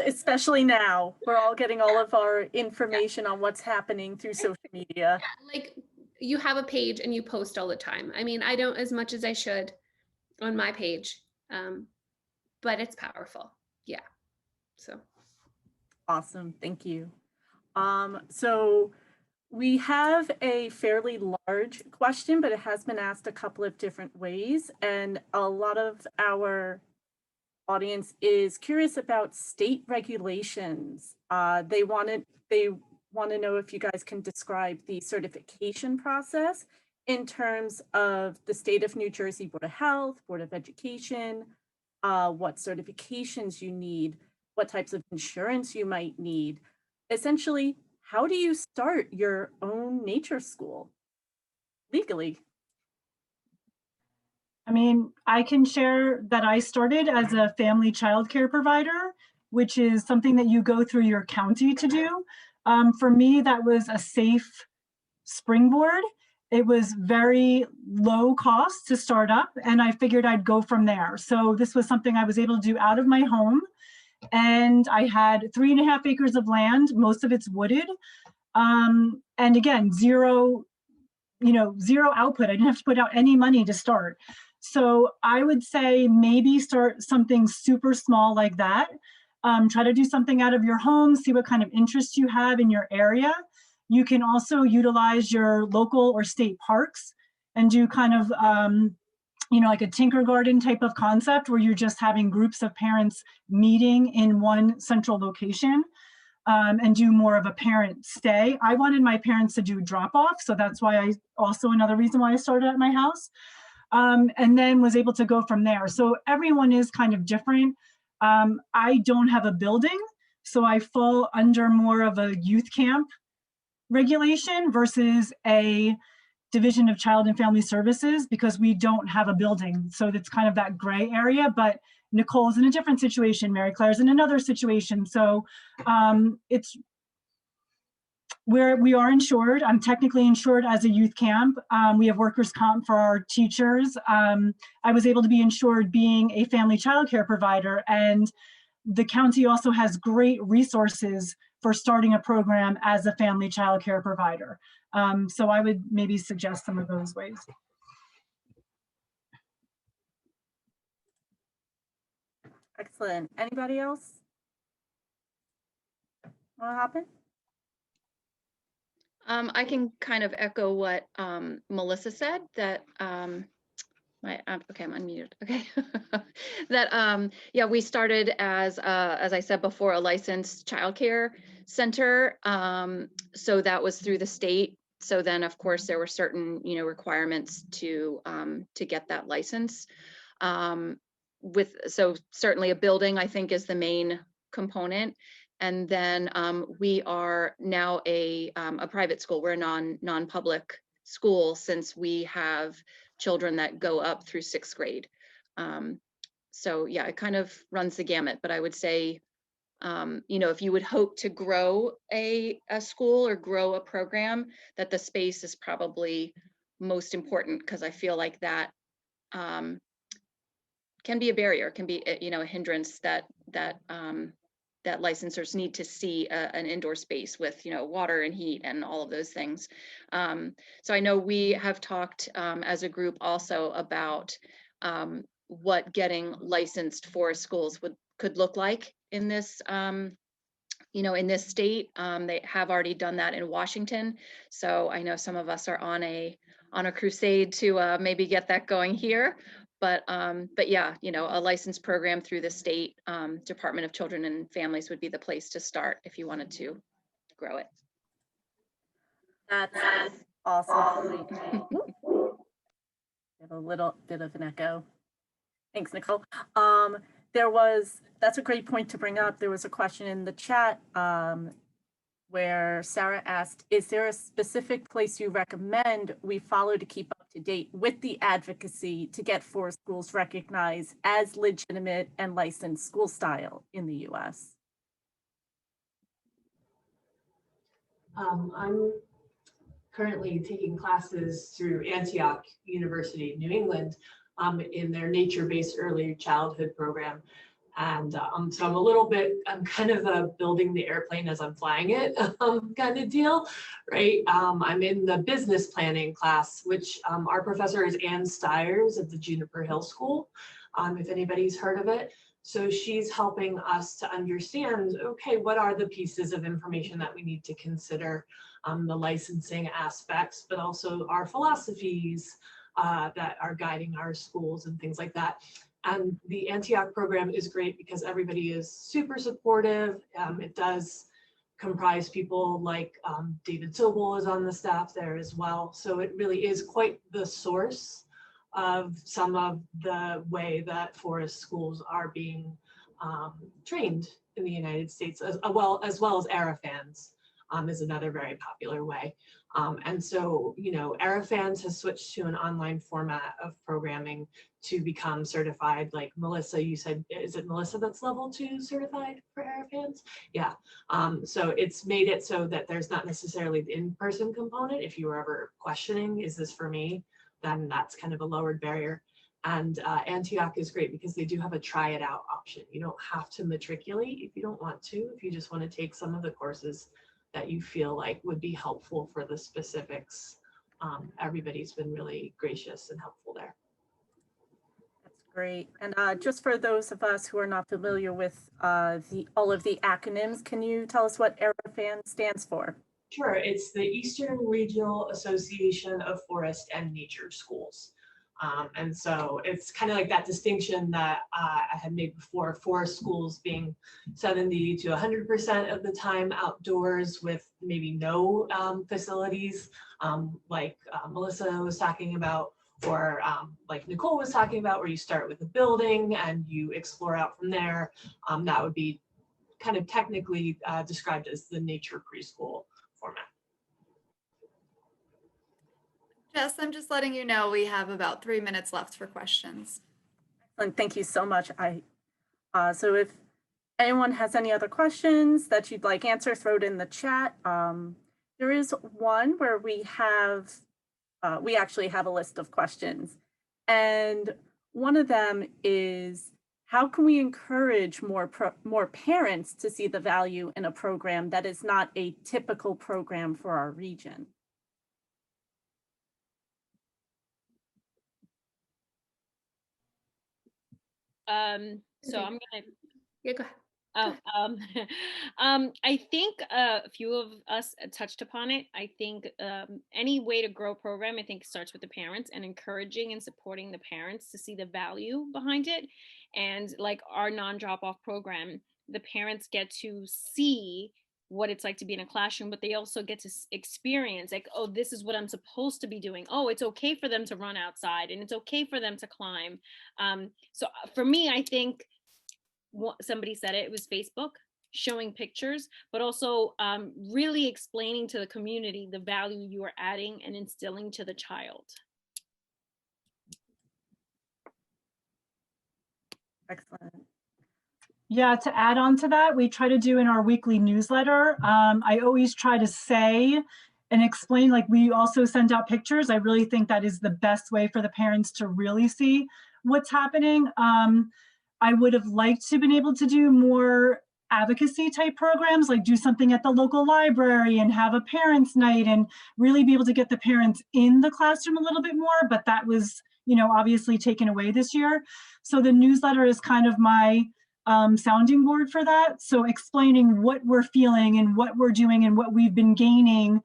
especially now, we're all getting all of our information on what's happening through social media. Like, you have a page and you post all the time. I mean, I don't as much as I should on my page, but it's powerful. Yeah. So. Awesome. Thank you. So we have a fairly large question, but it has been asked a couple of different ways. And a lot of our audience is curious about state regulations. They want to know if you guys can describe the certification process in terms of the state of New Jersey Board of Health, Board of Education, what certifications you need, what types of insurance you might need. Essentially, how do you start your own nature school legally? I mean, I can share that I started as a family childcare provider, which is something that you go through your county to do. For me, that was a safe springboard. It was very low cost to start up, and I figured I'd go from there. So this was something I was able to do out of my home. And I had 3.5 acres of land, most of it's wooded. And again, zero output. I didn't have to put out any money to start. So I would say maybe start something super small like that. Try to do something out of your home, see what kind of interest you have in your area. You can also utilize your local or state parks and do kind of like a Tinkergarten type of concept where you're just having groups of parents meeting in one central location, and do more of a parent stay. I wanted my parents to do drop off. So that's why another reason why I started at my house, and then was able to go from there. So everyone is kind of different. I don't have a building, so I fall under more of a youth camp regulation versus a Division of Child and Family Services, because we don't have a building. So it's kind of that gray area, but Nicole's in a different situation. Mary Claire's in another situation. So it's where we are insured. I'm technically insured as a youth camp. We have workers' comp for our teachers. I was able to be insured being a family childcare provider, and the county also has great resources for starting a program as a family childcare provider. So I would maybe suggest some of those ways. Excellent. Anybody else want to hop in? I can kind of echo what Melissa said, that okay, I'm unmuted. Okay, that yeah, we started as I said before, a licensed childcare center. So that was through the state. So then, of course, there were certain requirements to get that license. So certainly a building, I think, is the main component. And then we are now a private school. We're a non-public school, since we have children that go up through 6th grade. So yeah, it kind of runs the gamut. But I would say, if you would hope to grow a school or grow a program, that the space is probably most important, because I feel like that can be a barrier, can be a hindrance that licensors need to see an indoor space with water and heat and all of those things. So I know we have talked as a group also about what getting licensed for schools could look like in this in this state. They have already done that in Washington, so I know some of us are on a crusade to maybe get that going here. But yeah, a licensed program through the state Department of Children and Families would be the place to start if you wanted to grow it. That's awesome. Have a little bit of an echo. Thanks, Nicole. That's a great point to bring up. There was a question in the chat where Sarah asked, is there a specific place you recommend we follow to keep up to date with the advocacy to get forest schools recognized as legitimate and licensed school style in the US? I'm currently taking classes through Antioch University, New England, in their nature-based early childhood program. And so I'm kind of building the airplane as I'm flying it kind of deal, right? I'm in the business planning class, which our professor is Ann Stiers at the Juniper Hill School, if anybody's heard of it. So she's helping us to understand, okay, what are the pieces of information that we need to consider, the licensing aspects, but also our philosophies that are guiding our schools and things like that. And the Antioch program is great because everybody is super supportive. It does comprise people like David Sobel is on the staff there as well. So it really is quite the source of some of the way that forest schools are being trained in the United States, as well as Arafans is another very popular way. And so, Arafans has switched to an online format of programming to become certified. Like Melissa, you said, is it Melissa that's level 2 certified for Arafans? Yeah. So it's made it so that there's not necessarily the in-person component. If you were ever questioning, is this for me? Then that's kind of a lowered barrier. And Antioch is great because they do have a try it out option. You don't have to matriculate if you don't want to, if you just want to take some of the courses that you feel like would be helpful for the specifics. Everybody's been really gracious and helpful there. That's great. And just for those of us who are not familiar with all of the acronyms, can you tell us what ARAFAN stands for? Sure, it's the Eastern Regional Association of Forest and Nature Schools. And so it's kind of like that distinction that I had made before for schools being 70 to 100% of the time outdoors with maybe no facilities, like Melissa was talking about, or like Nicole was talking about, where you start with a building and you explore out from there. That would be kind of technically described as the nature preschool format. Jess, I'm just letting you know we have about 3 minutes left for questions. And thank you so much. So if anyone has any other questions that you'd like answered, throw it in the chat. There is one where we actually have a list of questions. And one of them is, how can we encourage more parents to see the value in a program that is not a typical program for our region? So I'm gonna. Yeah, go ahead. I think a few of us touched upon it. I think any way to grow a program, I think starts with the parents and encouraging and supporting the parents to see the value behind it. And like our non-drop-off program, the parents get to see what it's like to be in a classroom, but they also get to experience like, oh, this is what I'm supposed to be doing. Oh, it's okay for them to run outside and it's okay for them to climb. So for me, I think somebody said it was Facebook, showing pictures, but also really explaining to the community the value you are adding and instilling to the child. Excellent. Yeah, to add on to that, we try to do in our weekly newsletter. I always try to say and explain, like we also send out pictures. I really think that is the best way for the parents to really see what's happening. I would have liked to been able to do more advocacy type programs, like do something at the local library and have a parents' night and really be able to get the parents in the classroom a little bit more, but that was, obviously taken away this year. So the newsletter is kind of my sounding board for that. So explaining what we're feeling and what we're doing and what we've been gaining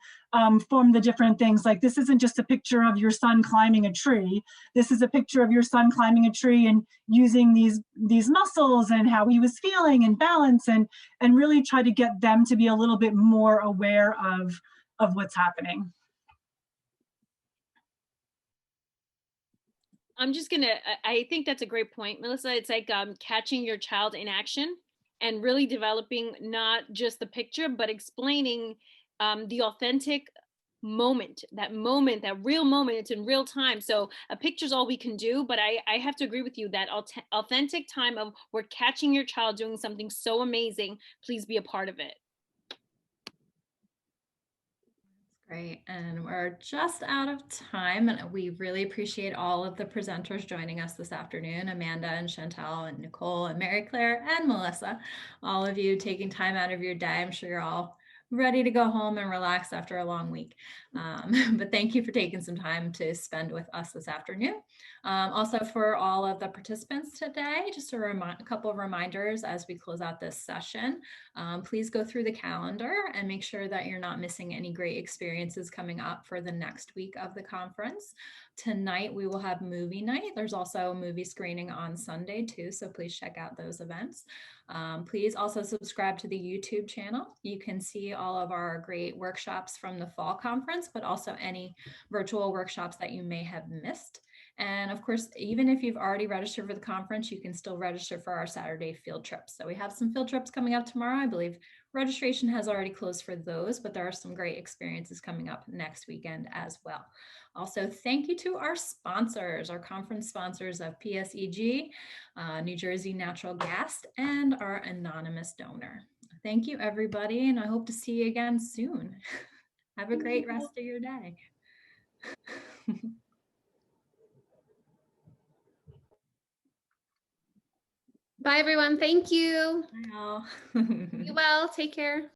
from the different things. Like this isn't just a picture of your son climbing a tree. This is a picture of your son climbing a tree and using these muscles and how he was feeling and balance and really try to get them to be a little bit more aware of what's happening. I think that's a great point, Melissa. It's like catching your child in action and really developing not just the picture, but explaining the authentic moment, that real moment, it's in real time. So a picture's all we can do, but I have to agree with you that authentic time of we're catching your child doing something so amazing, please be a part of it. Great, and we're just out of time, and we really appreciate all of the presenters joining us this afternoon, Amanda and Chantel and Nicole and Mary Claire and Melissa, all of you taking time out of your day. I'm sure you're all ready to go home and relax after a long week. But thank you for taking some time to spend with us this afternoon. Also for all of the participants today, just a couple of reminders as we close out this session. Please go through the calendar and make sure that you're not missing any great experiences coming up for the next week of the conference. Tonight we will have movie night. There's also a movie screening on Sunday too, so please check out those events. Please also subscribe to the YouTube channel. You can see all of our great workshops from the fall conference, but also any virtual workshops that you may have missed. And of course, even if you've already registered for the conference, you can still register for our Saturday field trips. So we have some field trips coming up tomorrow. I believe registration has already closed for those, but there are some great experiences coming up next weekend as well. Also, thank you to our sponsors, our conference sponsors of PSEG, New Jersey Natural Gas, and our anonymous donor. Thank you, everybody, and I hope to see you again soon. Have a great rest of your day. Bye, everyone. Thank you. Bye all. Be well. Take care.